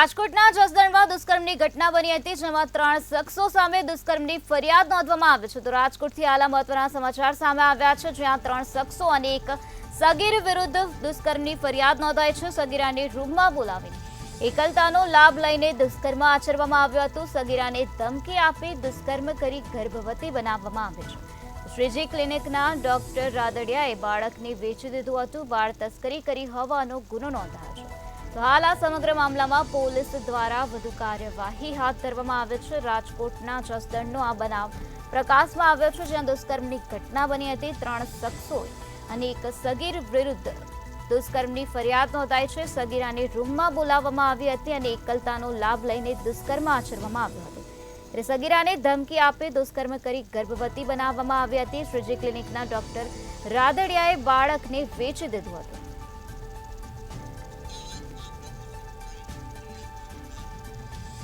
રાજકોટના જસદણમાં દુષ્કર્મની ઘટના બની હતી, જેમાં 3 શખ્સો સામે દુષ્કર્મની ફરિયાદ નોંધવામાં આવી છે. તો રાજકોટથી હાલ મહત્વના સમાચાર સામે આવ્યા છે, જ્યાં 3 શખ્સો અને એક સગીર વિરુદ્ધ દુષ્કર્મની ફરિયાદ નોંધાઈ છે. સગીરાને રૂમમાં બોલાવીને એકલતાનો લાભ લઈને દુષ્કર્મ આચરવામાં આવ્યું હતું. સગીરાને ધમકી આપી દુષ્કર્મ કરી ગર્ભવતી બનાવવામાં આવી છે. શ્રીજી ક્લિનિકના ડોક્ટર રાદડિયાએ બાળકને વેચી દીધું હતું. બાળ તસ્કરી કરી હોવાનો ગુનો નોંધાયો છે. તો હાલ આ સમગ્ર મામલામાં પોલીસ દ્વારા વધુ કાર્યવાહી હાથ ધરવામાં આવે છે. રાજકોટના જસદણનો આ બનાવ પ્રકાશમાં આવ્યો છે, જ્યાં દુષ્કર્મની ઘટના બની હતી. 3 શખ્સોએ અને એક સગીર વિરુદ્ધ દુષ્કર્મની ફરિયાદ નોંધાઈ છે. સગીરાને રૂમમાં બોલાવવામાં આવી હતી અને એકલતાનો લાભ લઈને દુષ્કર્મ આચરવામાં આવ્યો હતો. ત્યારે સગીરાને ધમકી આપી દુષ્કર્મ કરી ગર્ભવતી બનાવવામાં આવી હતી. શ્રીજી ક્લિનિકના ડોક્ટર રાદડિયાએ બાળકને વેચી દીધું હતું.